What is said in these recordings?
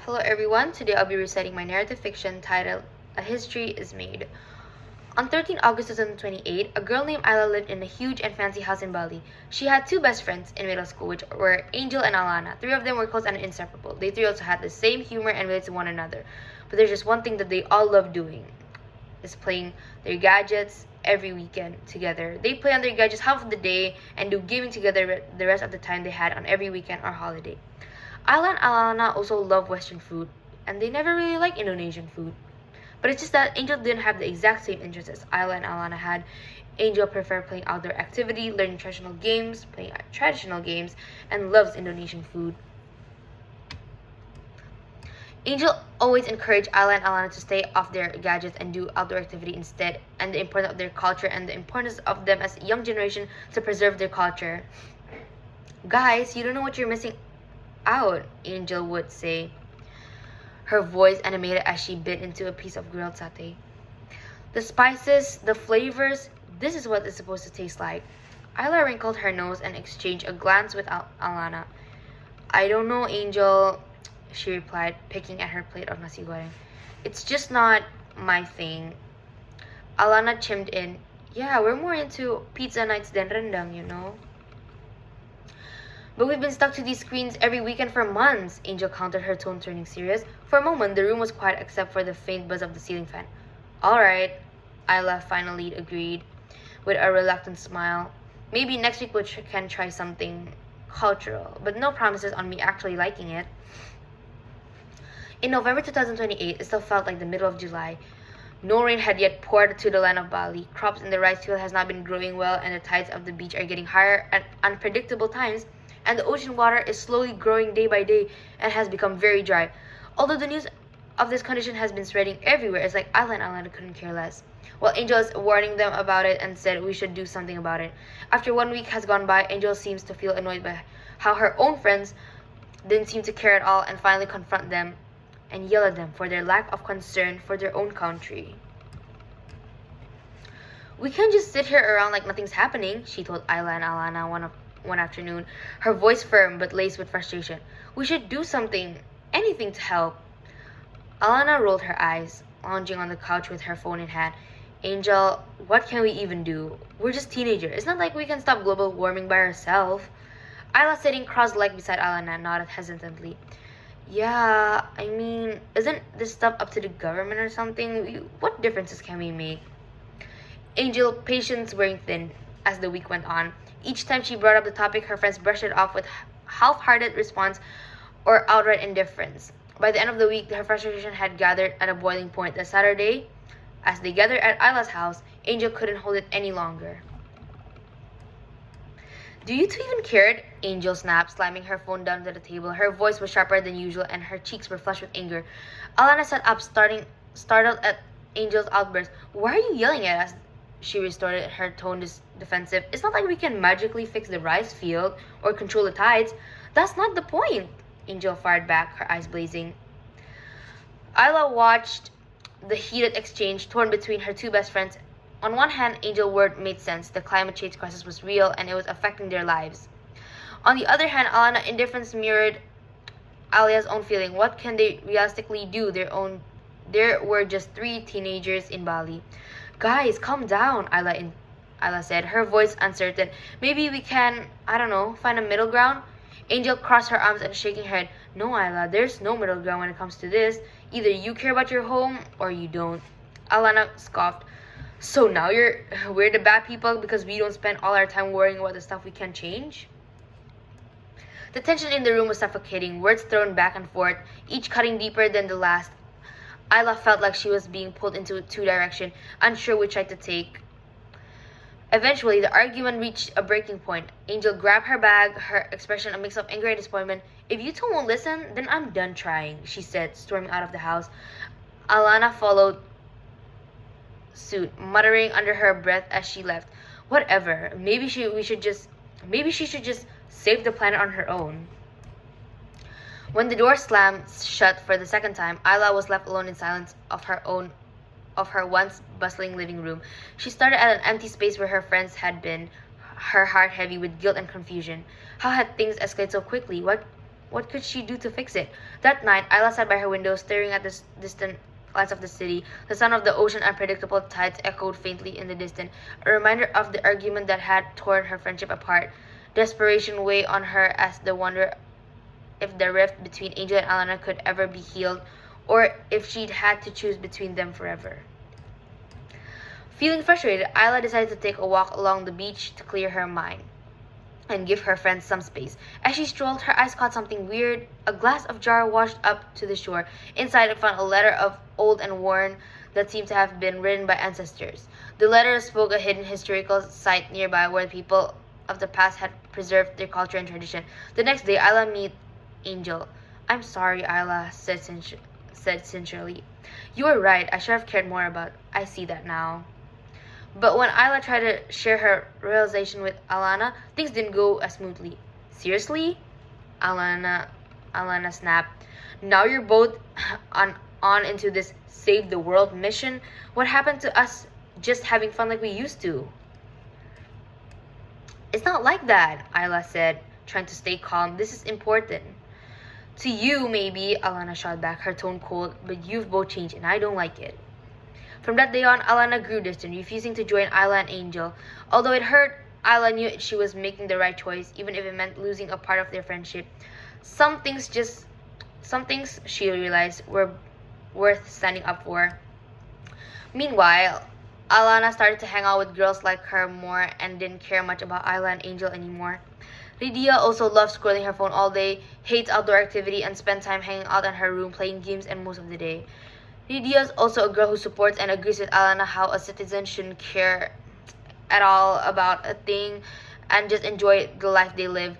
Hello everyone, today I'll be reciting my narrative fiction titled A History is Made. On 13 August 2028, a girl named Ayla lived in a huge and fancy house in Bali. She had two best friends in middle school, which were Angel and Alana. Three of them were close and inseparable. They three also had the same humor and related to one another. But there's just one thing that they all love doing, is playing their gadgets every weekend together. They play on their gadgets half of the day and do gaming together the rest of the time they had on every weekend or holiday. Ayla and Alana also love Western food, and they never really like Indonesian food. But it's just that Angel didn't have the exact same interests as Ayla and Alana had. Angel prefers playing outdoor activity, learning traditional games, and loves Indonesian food. Angel always encouraged Ayla and Alana to stay off their gadgets and do outdoor activity instead, and the importance of their culture and the importance of them as a young generation to preserve their culture. Guys, you don't know what you're missing out, Angel would say, her voice animated as she bit into a piece of grilled satay. The spices, the flavors, this is what it's supposed to taste like. Ayla wrinkled her nose and exchanged a glance with Alana. I don't know, Angel, she replied, picking at her plate of nasi goreng. It's just not my thing. Alana chimed in. Yeah, we're more into pizza nights than rendang, you know. But we've been stuck to these screens every weekend for months, Angel countered, her tone turning serious. For a moment, the room was quiet except for the faint buzz of the ceiling fan. Alright, Ayla finally agreed, with a reluctant smile. Maybe next week we can try something cultural, but no promises on me actually liking it. In November 2028, it still felt like the middle of July. No rain had yet poured to the land of Bali. Crops in the rice field has not been growing well, and the tides of the beach are getting higher at unpredictable times, and the ocean water is slowly growing day by day and has become very dry. Although the news of this condition has been spreading everywhere, it's like Ayla and Alana couldn't care less. Well, Angel is warning them about it and said we should do something about it. After 1 week has gone by, Angel seems to feel annoyed by how her own friends didn't seem to care at all and finally confront them and yell at them for their lack of concern for their own country. We can't just sit here around like nothing's happening, she told Ayla and Alana one afternoon, her voice firm but laced with frustration. We should do something, anything to help. Alana rolled her eyes, lounging on the couch with her phone in hand. Angel, what can we even do? We're just teenagers. It's not like we can stop global warming by ourselves. Ayla, sitting cross-legged beside Alana, nodded hesitantly. Yeah, I mean, isn't this stuff up to the government or something? What differences can we make? Angel, patience wearing thin as the week went on. Each time she brought up the topic, her friends brushed it off with half-hearted response or outright indifference. By the end of the week, her frustration had gathered at a boiling point. That Saturday, as they gathered at Ayla's house, Angel couldn't hold it any longer. Do you two even care? Angel snapped, slamming her phone down to the table. Her voice was sharper than usual and her cheeks were flushed with anger. Alana sat up, startled at Angel's outburst. Why are you yelling at us? She retorted, her tone defensive. It's not like we can magically fix the rice field or control the tides. That's not the point, Angel fired back, her eyes blazing. Ayla watched the heated exchange torn between her two best friends. On one hand, Angel's word made sense. The climate change crisis was real and it was affecting their lives. On the other hand, Alana's indifference mirrored Alia's own feeling. What can they realistically do? There were just 3 teenagers in Bali. Guys, calm down, Ayla said, her voice uncertain. Maybe we can, I don't know, find a middle ground? Angel crossed her arms and shaking her head. No, Ayla, there's no middle ground when it comes to this. Either you care about your home or you don't. Alana scoffed. So now we're the bad people because we don't spend all our time worrying about the stuff we can't change? The tension in the room was suffocating, words thrown back and forth, each cutting deeper than the last. Ayla felt like she was being pulled into 2 directions, unsure which side to take. Eventually, the argument reached a breaking point. Angel grabbed her bag, her expression a mix of anger and disappointment. If you two won't listen, then I'm done trying, she said, storming out of the house. Alana followed suit, muttering under her breath as she left. Whatever, maybe she should just save the planet on her own. When the door slammed shut for the second time, Ayla was left alone in silence of her once bustling living room. She started at an empty space where her friends had been, her heart heavy with guilt and confusion. How had things escalated so quickly? What could she do to fix it? That night, Isla sat by her window, staring at the distant lights of the city. The sound of the ocean unpredictable tides echoed faintly in the distance, a reminder of the argument that had torn her friendship apart. Desperation weighed on her as the wonder if the rift between Angel and Alana could ever be healed, or if she'd had to choose between them forever. Feeling frustrated, Isla decided to take a walk along the beach to clear her mind and give her friends some space. As she strolled, her eyes caught something weird. A glass of jar washed up to the shore. Inside it found a letter of old and worn that seemed to have been written by ancestors. The letter spoke a hidden historical site nearby where people of the past had preserved their culture and tradition. The next day, Isla met Angel. I'm sorry, Isla said sincerely. You were right. I should have cared more about. I see that now. But when Isla tried to share her realization with Alana, things didn't go as smoothly. Seriously? Alana Alana snapped. Now you're both on into this save the world mission? What happened to us just having fun like we used to? It's not like that, Isla said, trying to stay calm. This is important. To you, maybe, Alana shot back, her tone cold, but you've both changed and I don't like it. From that day on, Alana grew distant, refusing to join Isla and Angel. Although it hurt, Isla knew she was making the right choice, even if it meant losing a part of their friendship. Some things she realized were worth standing up for. Meanwhile, Alana started to hang out with girls like her more and didn't care much about Isla and Angel anymore. Lydia also loves scrolling her phone all day, hates outdoor activity, and spends time hanging out in her room playing games and most of the day. Lydia is also a girl who supports and agrees with Alana how a citizen shouldn't care at all about a thing and just enjoy the life they live.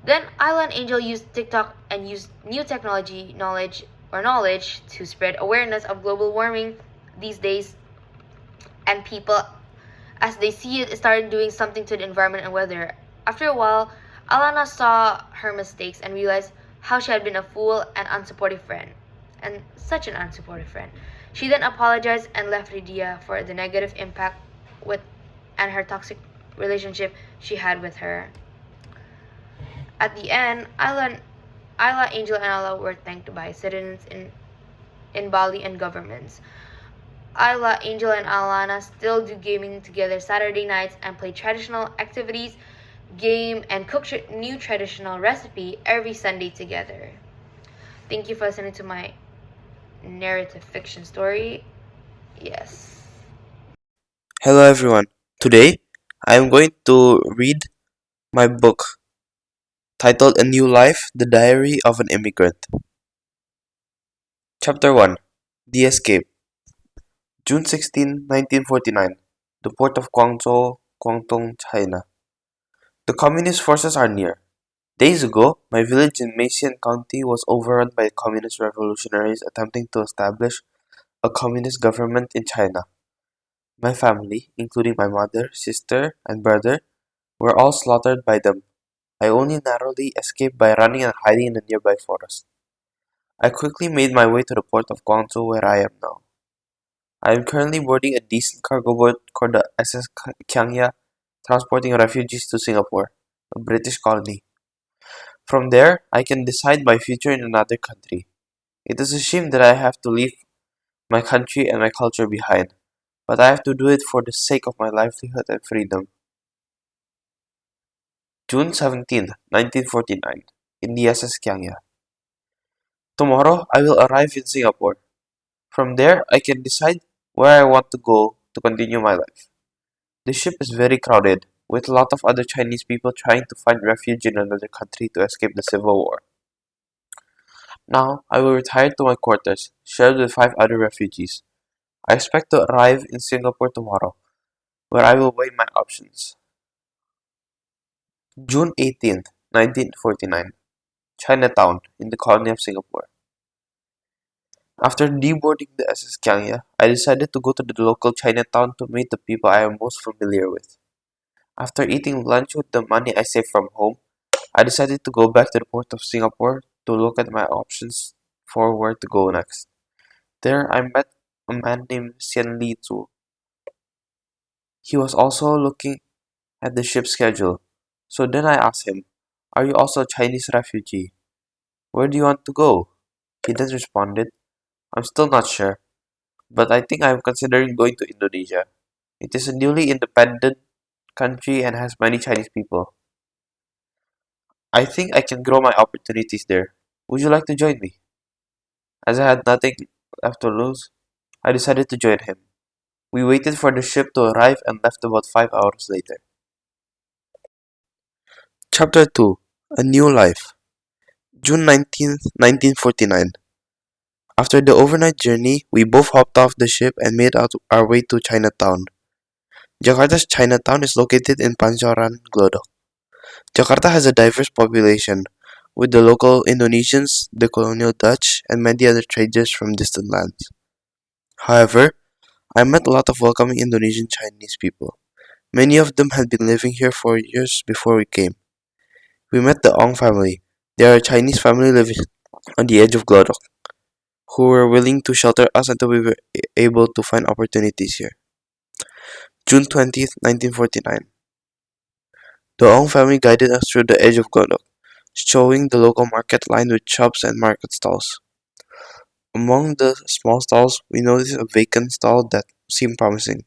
Then Isla and Angel used TikTok and used new technology knowledge to spread awareness of global warming these days, and people as they see it started doing something to the environment and weather. After a while, Alana saw her mistakes and realized how she had been a fool and unsupportive friend. And such an unsupportive friend. She then apologized and left Lydia for the negative impact with and her toxic relationship she had with her. At the end, Isla, Angel, and Ella were thanked by citizens in Bali and governments. Isla, Angel, and Alana still do gaming together Saturday nights and play traditional activities, game, and cook new traditional recipe every Sunday together. Thank you for listening to my narrative fiction story. Yes. Hello everyone. Today I am going to read my book titled A New Life: The Diary of an Immigrant. Chapter 1: The Escape. June 16, 1949. The port of Guangzhou, Guangdong, China. The communist forces are near. Days ago, my village in Meixian County was overrun by communist revolutionaries attempting to establish a communist government in China. My family, including my mother, sister, and brother, were all slaughtered by them. I only narrowly escaped by running and hiding in a nearby forest. I quickly made my way to the port of Guangzhou where I am now. I am currently boarding a decent cargo boat called the SS Kyangya, transporting refugees to Singapore, a British colony. From there, I can decide my future in another country. It is a shame that I have to leave my country and my culture behind, but I have to do it for the sake of my livelihood and freedom. June 17, 1949, in the SS Kyangya. Tomorrow, I will arrive in Singapore. From there, I can decide where I want to go to continue my life. The ship is very crowded, with a lot of other Chinese people trying to find refuge in another country to escape the civil war. Now, I will retire to my quarters, shared with 5 other refugees. I expect to arrive in Singapore tomorrow, where I will weigh my options. June 18, 1949. Chinatown, in the colony of Singapore. After deboarding the SS Kyangya, I decided to go to the local Chinatown to meet the people I am most familiar with. After eating lunch with the money I saved from home, I decided to go back to the port of Singapore to look at my options for where to go next. There, I met a man named Xian Li Zhu. He was also looking at the ship's schedule. So then I asked him, "Are you also a Chinese refugee?" Where do you want to go? He then responded, I'm still not sure, but I think I'm considering going to Indonesia. It is a newly independent country and has many Chinese people. I think I can grow my opportunities there. Would you like to join me? As I had nothing left to lose, I decided to join him. We waited for the ship to arrive and left about 5 hours later. Chapter 2 A New Life June 19th, 1949. After the overnight journey, we both hopped off the ship and made our way to Chinatown. Jakarta's Chinatown is located in Pancoran, Glodok. Jakarta has a diverse population, with the local Indonesians, the colonial Dutch, and many other traders from distant lands. However, I met a lot of welcoming Indonesian Chinese people. Many of them had been living here for years before we came. We met the Ong family. They are a Chinese family living on the edge of Glodok, who were willing to shelter us until we were able to find opportunities here. June 20th, 1949. The Ong family guided us through the edge of Glodok, showing the local market lined with shops and market stalls. Among the small stalls, we noticed a vacant stall that seemed promising.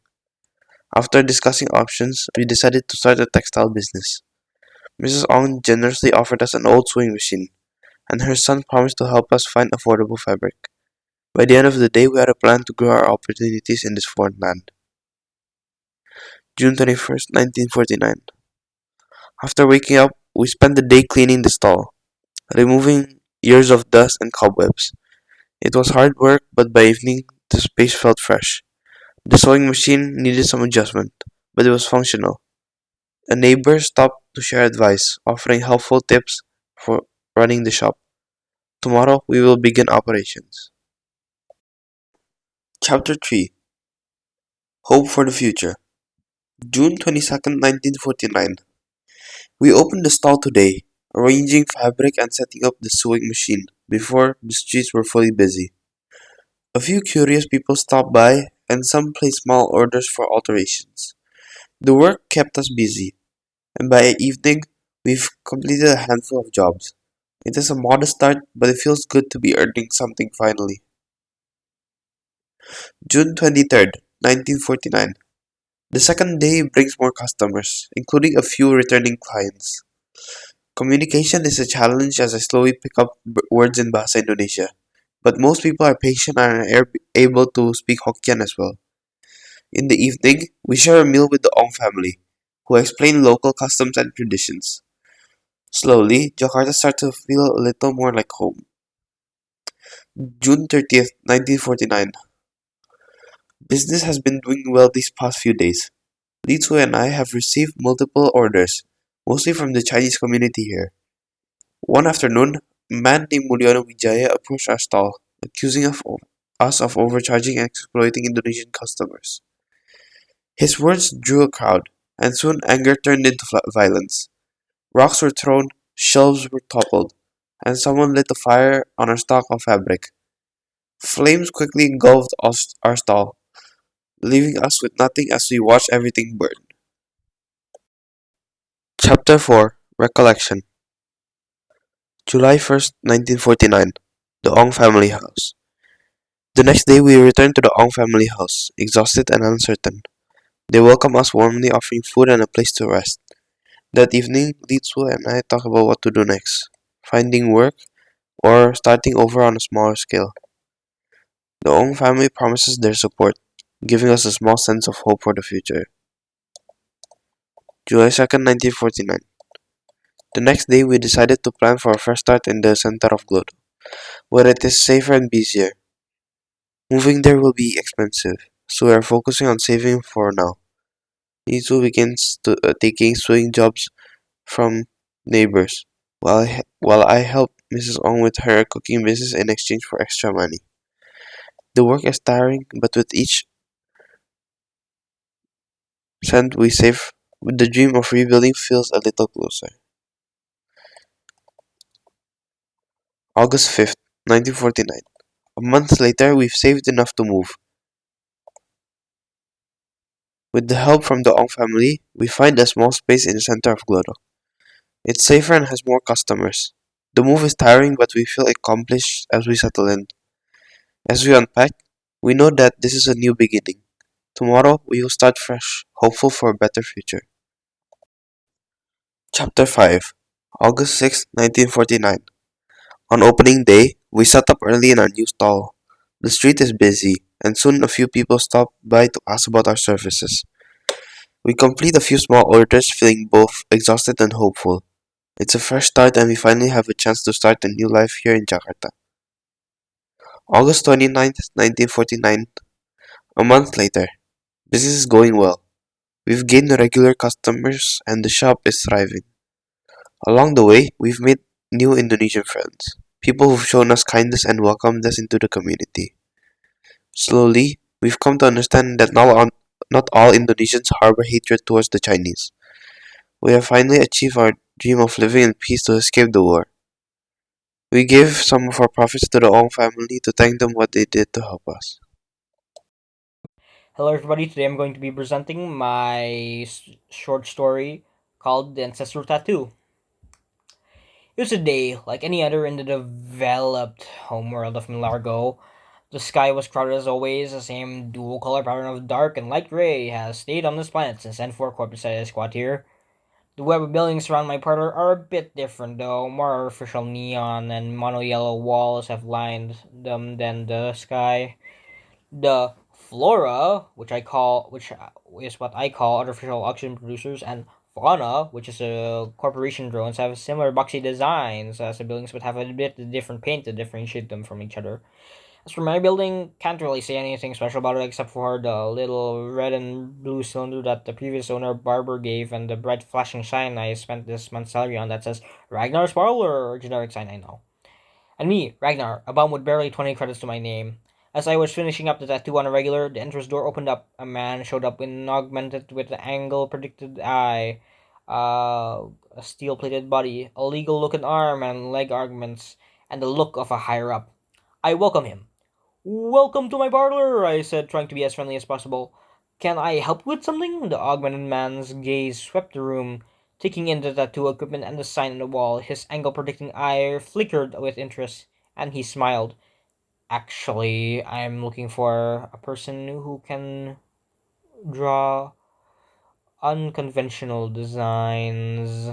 After discussing options, we decided to start a textile business. Mrs. Ong generously offered us an old sewing machine, and her son promised to help us find affordable fabric. By the end of the day, we had a plan to grow our opportunities in this foreign land. June 21st, 1949. After waking up, we spent the day cleaning the stall, removing years of dust and cobwebs. It was hard work, but by evening, the space felt fresh. The sewing machine needed some adjustment, but it was functional. A neighbor stopped to share advice, offering helpful tips for running the shop. Tomorrow, we will begin operations. Chapter 3 Hope for the Future June 22nd, 1949. We opened the stall today, arranging fabric and setting up the sewing machine before the streets were fully busy. A few curious people stopped by, and some placed small orders for alterations. The work kept us busy, and by evening, we've completed a handful of jobs. It is a modest start, but it feels good to be earning something finally. June 23rd, 1949. The second day brings more customers, including a few returning clients. Communication is a challenge as I slowly pick up words in Bahasa Indonesia, but most people are patient and are able to speak Hokkien as well. In the evening, we share a meal with the Ong family, who explain local customs and traditions. Slowly, Jakarta starts to feel a little more like home. June 30th, 1949. Business has been doing well these past few days. Li Tsui and I have received multiple orders, mostly from the Chinese community here. One afternoon, a man named Mulyono Wijaya approached our stall, accusing us of overcharging and exploiting Indonesian customers. His words drew a crowd, and soon anger turned into violence. Rocks were thrown, shelves were toppled, and someone lit a fire on our stock of fabric. Flames quickly engulfed our stall, leaving us with nothing as we watched everything burn. Chapter 4 Recollection July 1st, 1949. The Ong family house. The next day we returned to the Ong family house, exhausted and uncertain. They welcomed us warmly, offering food and a place to rest. That evening, Li Tsui and I talked about what to do next, finding work or starting over on a smaller scale. The Ong family promises their support, giving us a small sense of hope for the future. July 2nd, 1949. The next day, we decided to plan for a fresh start in the center of Glodo, where it is safer and busier. Moving there will be expensive, so we are focusing on saving for now. Izu begins taking sewing jobs from neighbors, while I help Mrs. Ong with her cooking business in exchange for extra money. The work is tiring, but with each cent we save, the dream of rebuilding feels a little closer. August 5th, 1949. A month later, we've saved enough to move. With the help from the Ong family, we find a small space in the center of Glodok. It's safer and has more customers. The move is tiring, but we feel accomplished as we settle in. As we unpack, we know that this is a new beginning. Tomorrow, we will start fresh, hopeful for a better future. Chapter 5, August 6, 1949. On opening day, we set up early in our new stall. The street is busy, and soon a few people stop by to ask about our services. We complete a few small orders, feeling both exhausted and hopeful. It's a fresh start, and we finally have a chance to start a new life here in Jakarta. August 29th, 1949. A month later. Business is going well. We've gained regular customers, and the shop is thriving. Along the way, we've made new Indonesian friends, people who've shown us kindness and welcomed us into the community. Slowly, we've come to understand that not all Indonesians harbor hatred towards the Chinese. We have finally achieved our dream of living in peace to escape the war. We gave some of our profits to the Ong family to thank them what they did to help us. Hello, everybody. Today I'm going to be presenting my short story called The Ancestral Tattoo. It was a day like any other in the developed homeworld of Milargo. The sky was crowded as always. The same dual color pattern of dark and light gray has stayed on this planet since N4 Corp decided to squat here. The web of buildings around my parlor are a bit different though. More artificial neon and mono yellow walls have lined them than the sky. The flora, which is what I call artificial oxygen producers, and fauna, which is a corporation drones, have similar boxy designs as the buildings, but have a bit different paint to differentiate them from each other. As for my building, can't really say anything special about it except for the little red and blue cylinder that the previous owner Barber gave and the bright flashing sign I spent this month's salary on that says Ragnar's Parlor, or generic sign I know. And me, Ragnar, a bum with barely 20 credits to my name. As I was finishing up the tattoo on a regular, the entrance door opened up. A man showed up in augmented with the angle predicted eye, a steel plated body, a legal looking arm and leg augments, and the look of a higher up. I welcome him. Welcome to my parlor, I said, trying to be as friendly as possible. Can I help with something? The augmented man's gaze swept the room, taking in the tattoo equipment and the sign on the wall. His angle predicting eye flickered with interest, and he smiled. Actually, I'm looking for a person who can draw unconventional designs.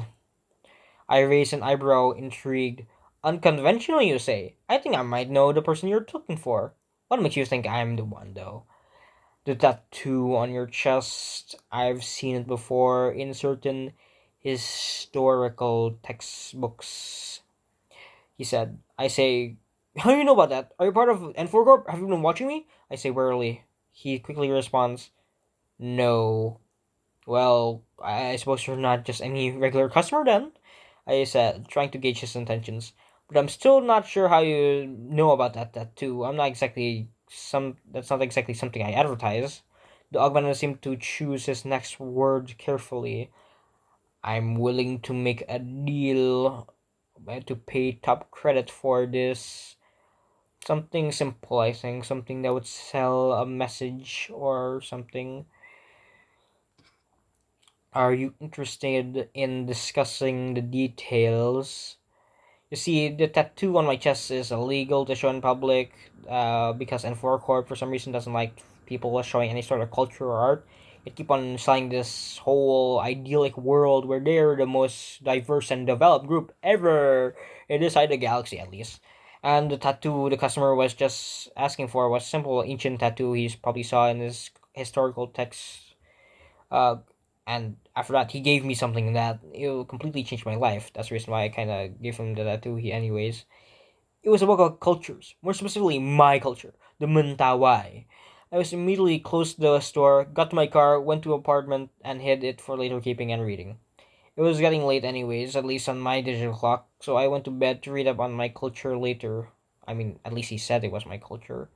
I raised an eyebrow, intrigued. Unconventional, you say? I think I might know the person you're looking for. What makes you think I'm the one, though? The tattoo on your chest, I've seen it before in certain historical textbooks, he said. I say, how do you know about that? Are you part of N4 Corp? Have you been watching me? I say warily. He quickly responds, no. Well, I suppose you're not just any regular customer then, I said, trying to gauge his intentions. But I'm still not sure how you know about that tattoo. I'm not exactly that's not exactly something I advertise. The augmented seemed to choose his next word carefully. I'm willing to make a deal to pay top credit for this. Something simple, I think. Something that would sell a message or something. Are you interested in discussing the details? You see, the tattoo on my chest is illegal to show in public because N4 Corp for some reason doesn't like people showing any sort of culture or art. It keep on selling this whole idyllic world where they're the most diverse and developed group ever in this side of the galaxy, at least. And the tattoo the customer was just asking for was simple ancient tattoo he probably saw in his historical text. Uh, and after that, he gave me something that it completely changed my life. That's the reason why I kind of gave him the tattoo. He, anyways, it was about cultures, more specifically my culture, the Mentawai. I was immediately closed the store, got to my car, went to apartment, and hid it for later keeping and reading. It was getting late anyways, at least on my digital clock, so I went to bed to read up on my culture later. I mean, at least he said it was my culture.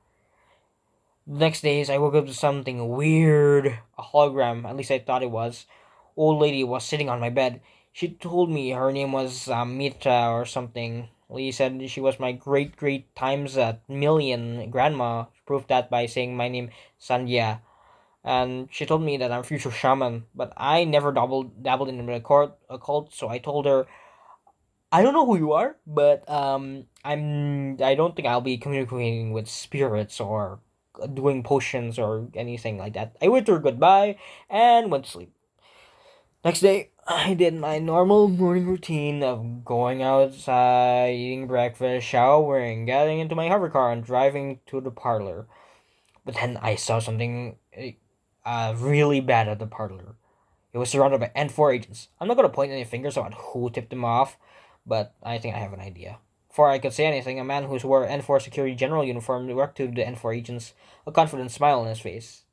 The next days, I woke up to something weird. A hologram, at least I thought it was. Old lady was sitting on my bed. She told me her name was Mitra or something. Lee said she was my great great times a million grandma. She proved that by saying my name Sandhya. And she told me that I'm a future shaman. But I never dabbled in the occult, so I told her I don't know who you are, but I don't think I'll be communicating with spirits or doing potions or anything like that. I waved her goodbye and went to sleep. Next day, I did my normal morning routine of going outside, eating breakfast, showering, getting into my hover car, and driving to the parlor. But then I saw something really bad at the parlor. It was surrounded by N4 agents. I'm not gonna point any fingers about who tipped them off, but I think I have an idea. Before I could say anything, a man who wore N4 security general uniform walked to the N4 agents, a confident smile on his face.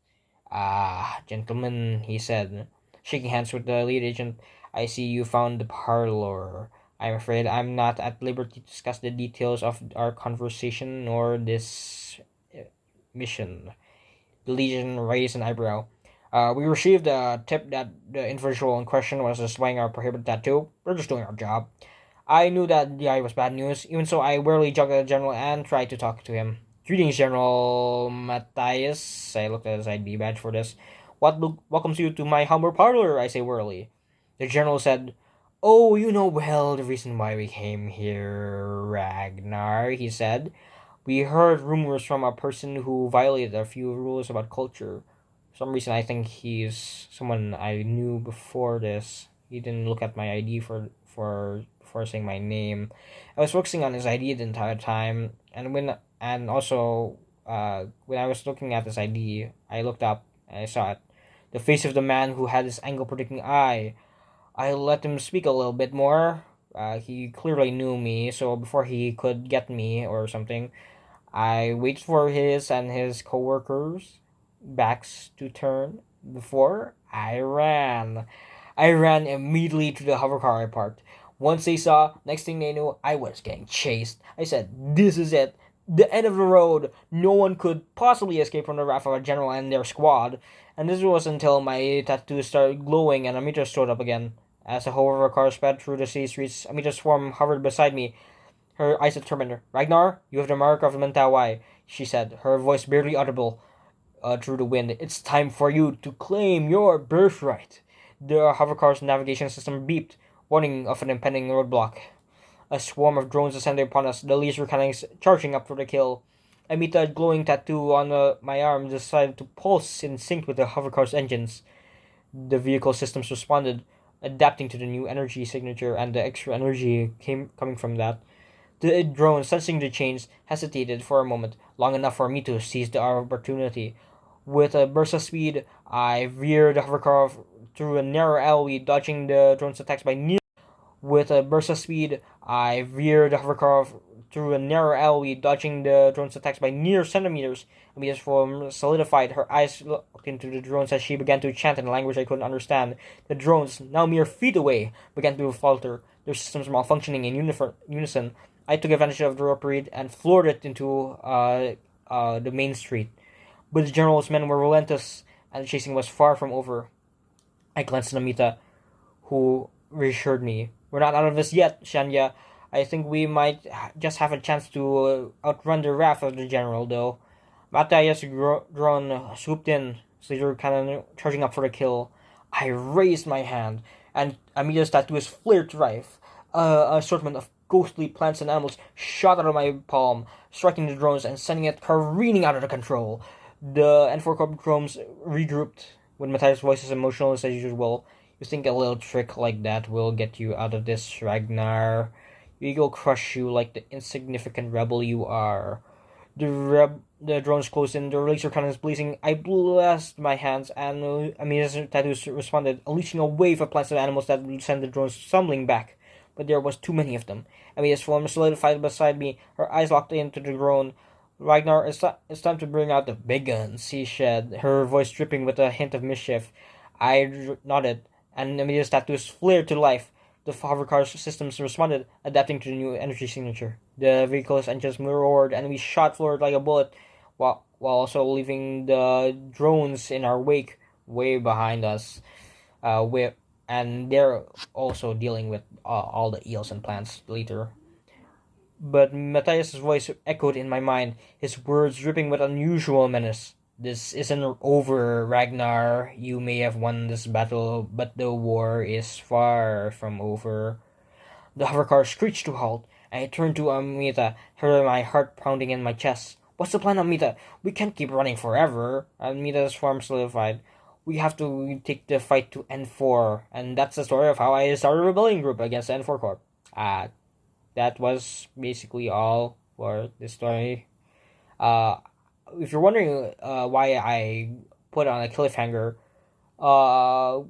Ah, gentlemen, he said, shaking hands with the lead agent. I see you found the parlor. I'm afraid I'm not at liberty to discuss the details of our conversation nor this mission. The Legion raised an eyebrow. We received a tip that the individual in question was displaying our prohibited tattoo. We're just doing our job. I knew that the eye was bad news, even so I warily jogged at the general and tried to talk to him. Greetings, General Matthias. I looked at his ID badge for this. What welcomes you to my humble parlor? I say wearily. The general said, "Oh, you know well the reason why we came here, Ragnar," he said. "We heard rumors from a person who violated a few rules about culture. For some reason, I think he's someone I knew before this. He didn't look at my ID for before saying my name. I was focusing on his ID the entire time, and also when I was looking at his ID, I looked up and I saw it, the face of the man who had this angle predicting eye. I let him speak a little bit more. He clearly knew me, so before he could get me or something, I waited for his and his coworkers' backs to turn before I ran. I ran immediately to the hovercar I parked. Once they saw, next thing they knew, I was getting chased. I said, "This is it. The end of the road. No one could possibly escape from the wrath of a general and their squad." And this was until my tattoo started glowing and Amita showed up again. As the hovercar sped through the city streets, Amita's form hovered beside me, her eyes determined. "Ragnar, you have the mark of the Mentawai," she said, her voice barely audible through the wind. "It's time for you to claim your birthright." The hovercar's navigation system beeped, warning of an impending roadblock. A swarm of drones descended upon us, the laser cannons charging up for the kill. Amita, a glowing tattoo on my arm, decided to pulse in sync with the hovercar's engines. The vehicle systems responded, adapting to the new energy signature and the extra energy coming from that. The drone, sensing the change, hesitated for a moment, long enough for me to seize the opportunity. With a burst of speed, I veered the hovercar through a narrow alley, dodging the drone's attacks by near. With a burst of speed, I veered the hovercar through a narrow alley, dodging the drone's attacks by near centimeters. Amia's form solidified. Her eyes looked into the drones as she began to chant in a language I couldn't understand. The drones, now mere feet away, began to falter, their systems malfunctioning in unison. I took advantage of the rope reed and floored it into the main street. But the general's men were relentless, and the chasing was far from over. I glanced at Amita, who reassured me. "We're not out of this yet, Shanya. I think we might just have a chance to outrun the wrath of the general, though." Matthias drone swooped in, laser cannon charging up for the kill. I raised my hand, and Amita's tattoos flared to life. An assortment of ghostly plants and animals shot out of my palm, striking the drones and sending it careening out of control. The N4 Corp drones regrouped, with Matthias' voice as emotional as usual. "You think a little trick like that will get you out of this, Ragnar? Your ego crush you like the insignificant rebel you are." The drones closed in, the laser cannons blazing. I blessed my hands, and Amina's tattoos responded, unleashing a wave of plants and animals that would send the drones stumbling back. But there was too many of them. Amina's form solidified beside me, her eyes locked into the drone. "Ragnar, it's time to bring out the big guns," she said, her voice dripping with a hint of mischief. I nodded, and Amelia's tattoos flared to life. The hovercar's systems responded, adapting to the new energy signature. The vehicle's engines roared, and we shot forward like a bullet, while also leaving the drones in our wake, way behind us. And they're also dealing with all the eels and plants later. But Matthias' voice echoed in my mind, his words dripping with unusual menace. "This isn't over, Ragnar. You may have won this battle, but the war is far from over." The hovercar screeched to halt, and I turned to Amita, hearing my heart pounding in my chest. What's the plan, Amita? We can't keep running forever. Amita's form solidified. We have to take the fight to N4, and that's the story of how I started a rebellion group against the N4 Corp. That was basically all for this story. Uh, if you're wondering why I put on a cliffhanger, uh,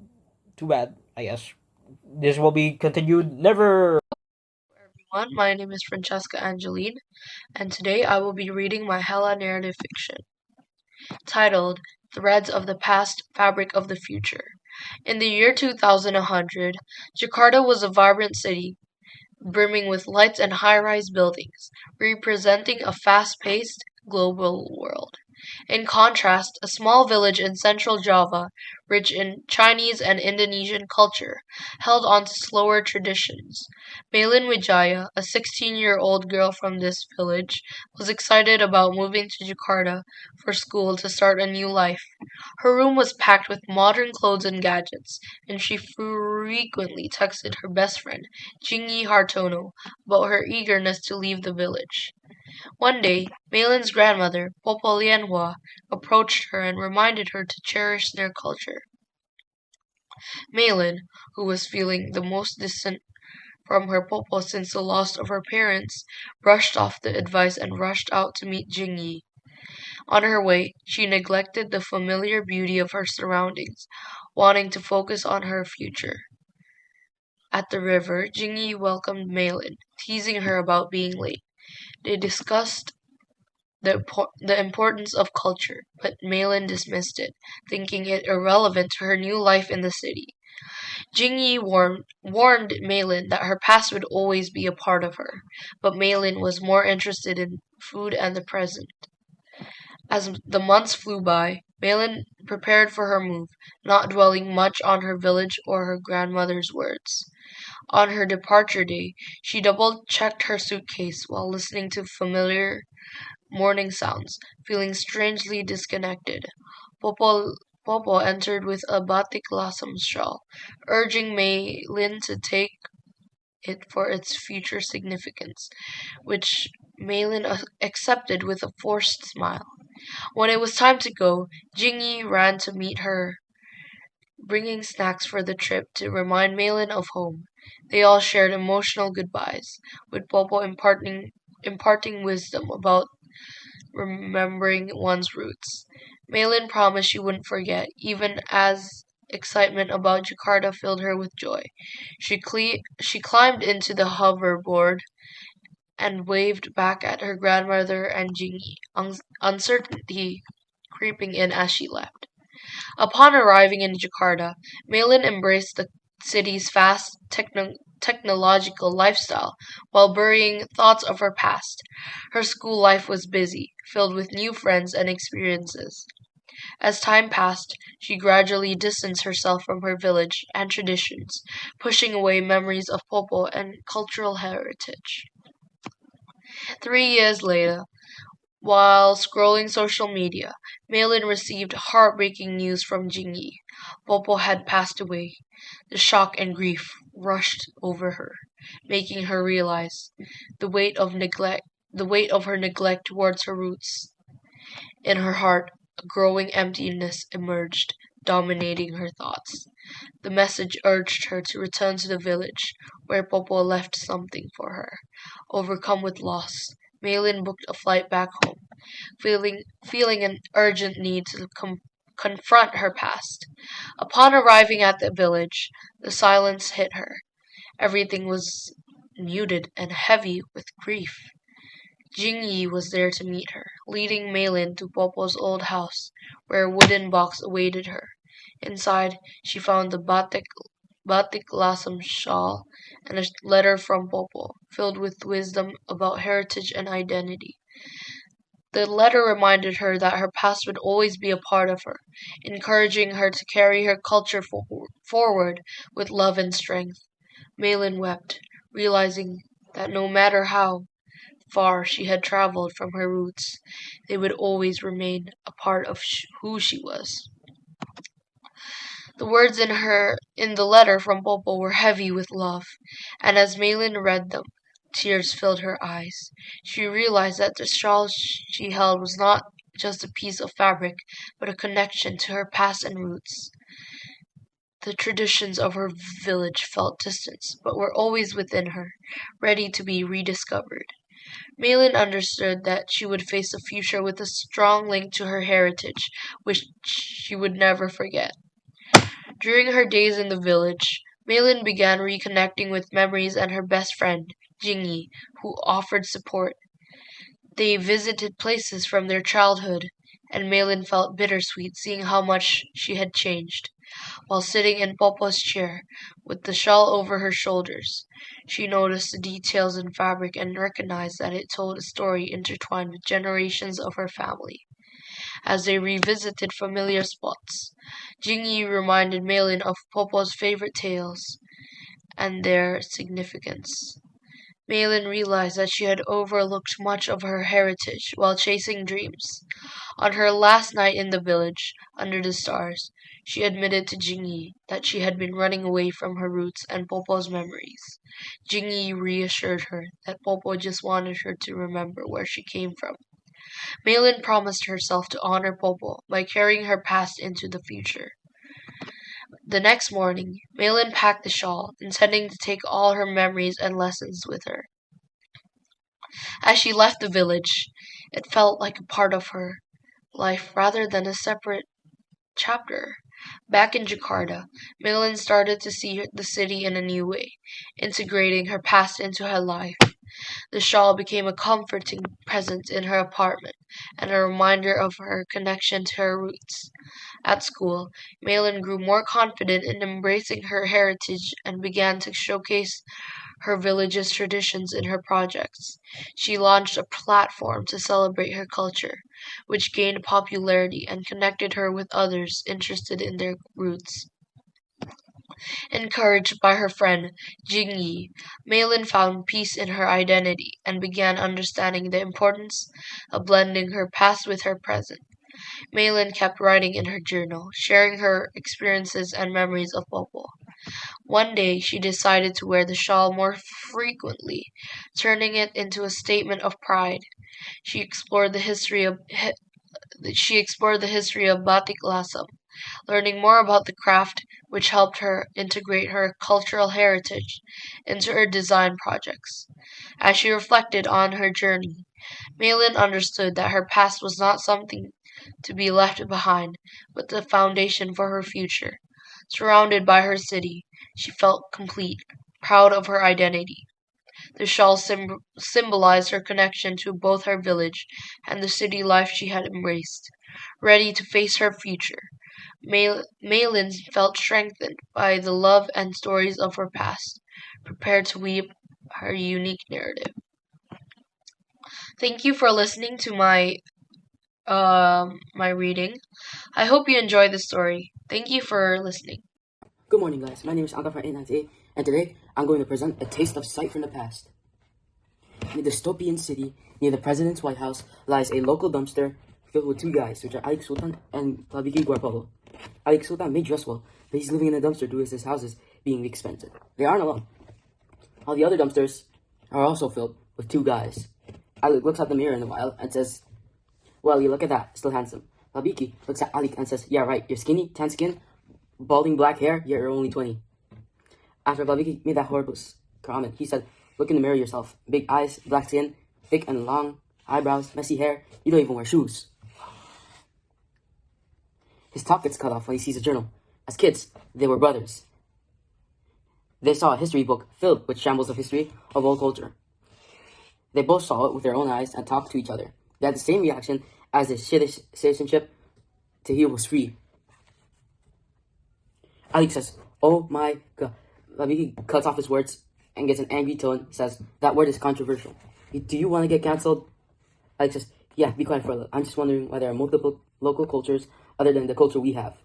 too bad, I guess. This will be continued never. Everyone, my name is Francesca Angeline, and today I will be reading my Hella narrative fiction, titled Threads of the Past, Fabric of the Future. In the year 2100, Jakarta was a vibrant city, brimming with lights and high-rise buildings, representing a fast-paced global world. In contrast, a small village in central Java, rich in Chinese and Indonesian culture, held on to slower traditions. Malin Wijaya, a 16-year-old girl from this village, was excited about moving to Jakarta for school to start a new life. Her room was packed with modern clothes and gadgets, and she frequently texted her best friend, Jingyi Hartono, about her eagerness to leave the village. One day, Malin's grandmother, Popo Lianhua, approached her and reminded her to cherish their culture. Malin, who was feeling the most distant from her Popo since the loss of her parents, brushed off the advice and rushed out to meet Jingyi. On her way, she neglected the familiar beauty of her surroundings, wanting to focus on her future. At the river, Jingyi welcomed Malin, teasing her about being late. They discussed the importance of culture, but Malin dismissed it, thinking it irrelevant to her new life in the city. Jingyi warned Malin that her past would always be a part of her, but Malin was more interested in food and the present. As the months flew by, Malin prepared for her move, not dwelling much on her village or her grandmother's words. On her departure day, she double-checked her suitcase while listening to familiar morning sounds, feeling strangely disconnected. Popo, Popo entered with a batik lasam shawl, urging Mei Lin to take it for its future significance, which Malin accepted with a forced smile. When it was time to go, Jingyi ran to meet her, bringing snacks for the trip to remind Malin of home. They all shared emotional goodbyes, with Popo imparting wisdom about remembering one's roots. Malin promised she wouldn't forget, even as excitement about Jakarta filled her with joy. She climbed into the hoverboard and waved back at her grandmother and Jingyi, uncertainty creeping in as she left. Upon arriving in Jakarta, Malin embraced the city's fast technological lifestyle while burying thoughts of her past. Her school life was busy, filled with new friends and experiences. As time passed, she gradually distanced herself from her village and traditions, pushing away memories of Popo and cultural heritage. 3 years later, while scrolling social media, Malin received heartbreaking news from Jingyi. Popo had passed away. The shock and grief rushed over her, making her realize the weight of her neglect towards her roots. In her heart, a growing emptiness emerged, dominating her thoughts. The message urged her to return to the village, where Popo left something for her. Overcome with loss, Malin booked a flight back home, feeling an urgent need to confront her past. Upon arriving at the village, the silence hit her. Everything was muted and heavy with grief. Jingyi was there to meet her, leading Malin to Popo's old house, where a wooden box awaited her. Inside, she found the batik lasam shawl and a letter from Popo, filled with wisdom about heritage and identity. The letter reminded her that her past would always be a part of her, encouraging her to carry her culture forward with love and strength. Malin wept, realizing that no matter how far she had traveled from her roots, they would always remain a part of who she was. The words in the letter from Popo were heavy with love, and as Malin read them, tears filled her eyes. She realized that the shawl she held was not just a piece of fabric, but a connection to her past and roots. The traditions of her village felt distant, but were always within her, ready to be rediscovered. Malin understood that she would face the future with a strong link to her heritage, which she would never forget. During her days in the village, Malin began reconnecting with memories and her best friend, Jingyi, who offered support. They visited places from their childhood, and Malin felt bittersweet seeing how much she had changed. While sitting in Popo's chair, with the shawl over her shoulders, she noticed the details in fabric and recognized that it told a story intertwined with generations of her family. As they revisited familiar spots, Jingyi reminded Malin of Popo's favorite tales and their significance. Malin realized that she had overlooked much of her heritage while chasing dreams. On her last night in the village, under the stars, she admitted to Jingyi that she had been running away from her roots and Popo's memories. Jingyi reassured her that Popo just wanted her to remember where she came from. Malin promised herself to honor Popo by carrying her past into the future. The next morning, Malin packed the shawl, intending to take all her memories and lessons with her. As she left the village, it felt like a part of her life rather than a separate chapter. Back in Jakarta, Malin started to see the city in a new way, integrating her past into her life. The shawl became a comforting presence in her apartment and a reminder of her connection to her roots. At school, Malin grew more confident in embracing her heritage and began to showcase her village's traditions in her projects. She launched a platform to celebrate her culture, which gained popularity and connected her with others interested in their roots. Encouraged by her friend Jingyi, Malin found peace in her identity and began understanding the importance of blending her past with her present. Malin kept writing in her journal, sharing her experiences and memories of Popo. One day she decided to wear the shawl more frequently, turning it into a statement of pride. She explored the history of batik lasam, learning more about the craft, which helped her integrate her cultural heritage into her design projects. As she reflected on her journey, Malin understood that her past was not something to be left behind, but the foundation for her future. Surrounded by her city, she felt complete, proud of her identity. The shawl symbolized her connection to both her village and the city life she had embraced. Ready to face her future, Malin felt strengthened by the love and stories of her past, prepared to weave her unique narrative. Thank you for listening to my reading. I hope you enjoyed the story. Thank you for listening. Good morning, guys. My name is Anka from 898, and today I'm going to present a taste of sight from the past. In a dystopian city near the president's White House lies a local dumpster filled with two guys, which are Alik Sultan and Plaviki Guarpolo. Alik Sultan may dress well, but he's living in a dumpster due to his house is being expensive. They aren't alone. All the other dumpsters are also filled with two guys. Alik looks at the mirror in a while and says, "Well, you look at that, still handsome." Plaviki looks at Alik and says, "Yeah, right, you're skinny, tan skin, balding black hair, yet you're only 20. After Plaviki made that horrible comment, he said, "Look in the mirror yourself. Big eyes, black skin, thick and long eyebrows, messy hair. You don't even wear shoes." His top gets cut off when he sees a journal. As kids, they were brothers. They saw a history book filled with shambles of history of old culture. They both saw it with their own eyes and talked to each other. They had the same reaction as the citizenship to he was free. Alex says, "Oh my god." Plaviki cuts off his words and gets an angry tone, says, "That word is controversial. Do you want to get cancelled?" Alex says, "Yeah, be quiet for a little. I'm just wondering why there are multiple local cultures other than the culture we have."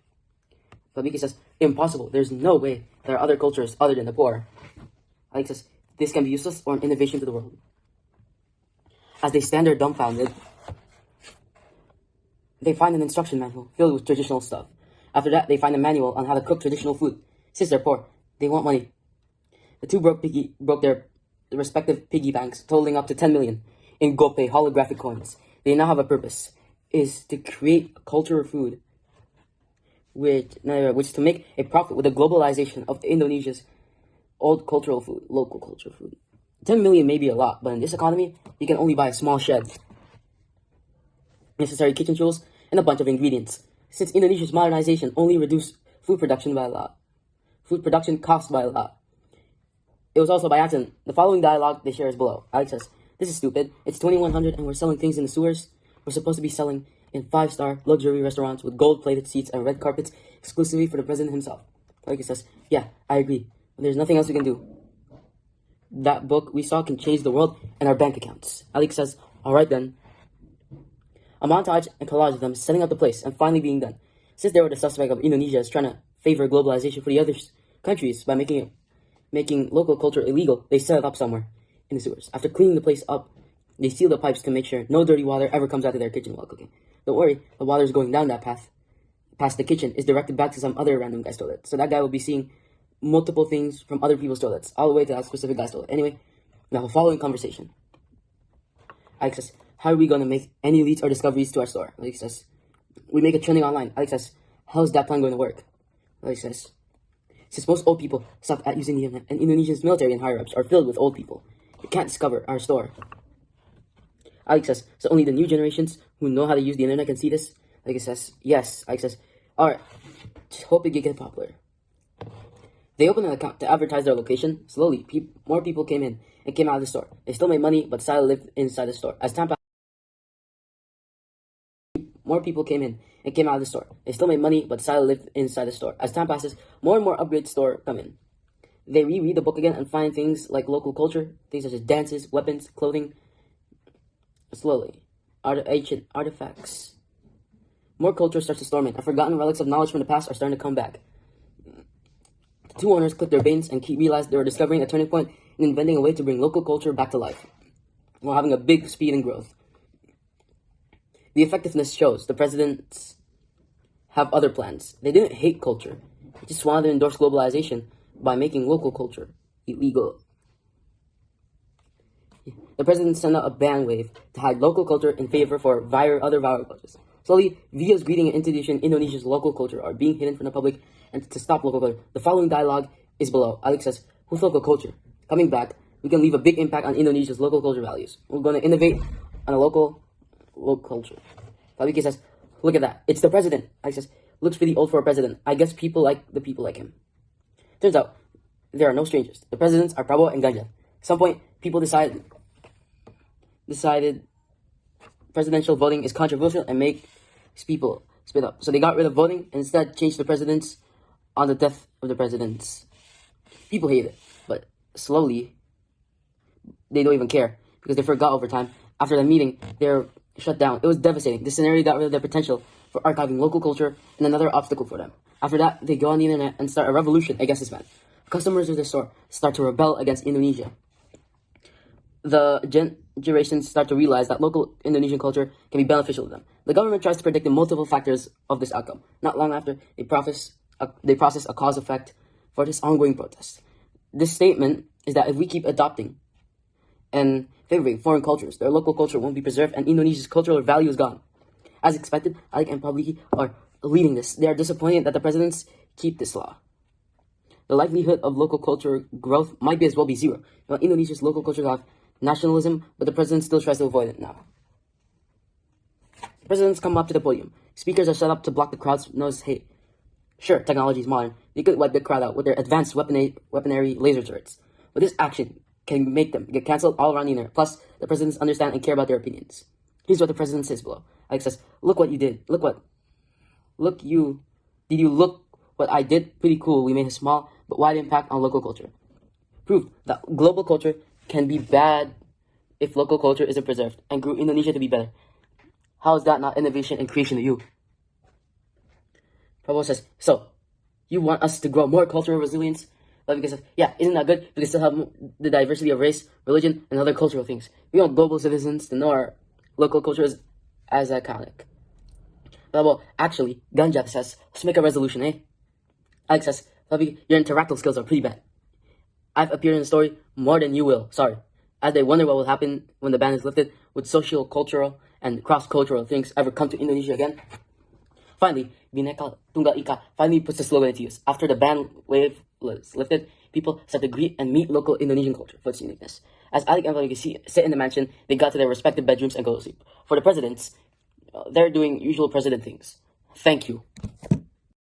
Plaviki says, "Impossible. There's no way there are other cultures other than the poor." Alex says, "This can be useless or an innovation to the world." As they stand there dumbfounded, they find an instruction manual filled with traditional stuff. After that, they find a manual on how to cook traditional food. Since they're poor, they want money. The two broke their respective piggy banks, totaling up to 10 million in GoPay holographic coins. They now have a purpose, is to create a culture of food, which is to make a profit with the globalization of Indonesia's old cultural food, local cultural food. 10 million may be a lot, but in this economy, you can only buy a small shed, necessary kitchen tools, and a bunch of ingredients. Since Indonesia's modernization only reduced food production by a lot, food production cost by a lot. It was also by accident. The following dialogue they share is below. Alex says, "This is stupid. It's 2100 and we're selling things in the sewers. We're supposed to be selling in 5-star luxury restaurants with gold-plated seats and red carpets exclusively for the president himself." Alex says, "Yeah, I agree. There's nothing else we can do. That book we saw can change the world and our bank accounts." Alex says, "All right then." A montage and collage of them setting up the place and finally being done. Since they were the suspect of Indonesia is trying to favor globalization for the other countries by making local culture illegal, they set it up somewhere in the sewers. After cleaning the place up, they seal the pipes to make sure no dirty water ever comes out of their kitchen while cooking. Don't worry, the water is going down that path past the kitchen is directed back to some other random guy's toilet. So that guy will be seeing multiple things from other people's toilets, all the way to that specific guy's toilet. Anyway, now the following conversation. Alex says, "How are we going to make any leads or discoveries to our store?" Alex says, "We make it trending online." Alex says, "How is that plan going to work?" Alex says, "Since most old people stopped at using the internet and Indonesia's military and higher-ups are filled with old people, you can't discover our store." Alex says, "So only the new generations who know how to use the internet can see this?" Alex says, "Yes." Alex says, "Alright, just hope it get popular." They opened an account to advertise their location. Slowly, more people came in and came out of the store. They still made money, but decided to live inside the store. As time passed, more people came in and came out of the store. They still made money, but decided to live inside the store. As time passes, more and more upgrade store come in. They reread the book again and find things like local culture, things such as dances, weapons, clothing. Slowly, ancient artifacts. More culture starts to storm in, and forgotten relics of knowledge from the past are starting to come back. The two owners clicked their veins and realized they were discovering a turning point and inventing a way to bring local culture back to life, while having a big speed and growth. The effectiveness shows. The presidents have other plans. They didn't hate culture. They just wanted to endorse globalization by making local culture illegal. The president sent out a ban wave to hide local culture in favor for other viral cultures. Slowly, videos greeting and introducing Indonesia's local culture are being hidden from the public, and to stop local culture. The following dialogue is below. Alex says, "With local culture coming back, we can leave a big impact on Indonesia's local culture values. We're going to innovate on a local culture." Alex says, "Look at that. It's the president." Alex says, "Looks pretty old for a president. I guess people like him." Turns out, there are no strangers. The presidents are Prabowo and Ganjar. At some point, people decided presidential voting is controversial and makes people split up. So they got rid of voting and instead changed the presidents on the death of the presidents. People hate it, but slowly, they don't even care because they forgot over time. After the meeting, they're shut down. It was devastating. This scenario got rid of their potential for archiving local culture and another obstacle for them. After that, they go on the internet and start a revolution against this man. Customers of the store start to rebel against Indonesia. The generations start to realize that local Indonesian culture can be beneficial to them. The government tries to predict the multiple factors of this outcome. Not long after, they process a cause effect for this ongoing protest. This statement is that if we keep adopting and favoring foreign cultures, their local culture won't be preserved and Indonesia's cultural value is gone. As expected, Alec and Pabli are leading this. They are disappointed that the presidents keep this law. The likelihood of local culture growth might be as well be zero. While Indonesia's local culture have nationalism, but the president still tries to avoid it now. Presidents come up to the podium. Speakers are set up to block the crowd's nose. Hey, sure, technology is modern. They could wipe the crowd out with their advanced weaponry laser turrets. But this action can make them get cancelled all around the internet. Plus, the presidents understand and care about their opinions. Here's what the president says below. Alex says, "Look what you did. Did you look what I did? Pretty cool. We made a small but wide impact on local culture. Proof that global culture can be bad if local culture isn't preserved and grew Indonesia to be better. How is that not innovation and creation to you?" Prabowo says, "So, you want us to grow more cultural resilience?" Lavika says, "Yeah, isn't that good? We can still have the diversity of race, religion, and other cultural things. We want global citizens to know our local culture is as iconic." Well, actually, Ganja says, let's make a resolution, eh? Alex says, Fluffy, your interactal skills are pretty bad. I've appeared in the story more than you will, sorry. As they wonder what will happen when the ban is lifted, would social, cultural, and cross-cultural things ever come to Indonesia again? Finally, Bhinneka Tunggal Ika finally puts the slogan into use. After the ban wave was lifted, people start to greet and meet local Indonesian culture for its uniqueness. As Alec and Fluffy sit in the mansion, they got to their respective bedrooms and go to sleep. For the presidents, they're doing usual president things. Thank you.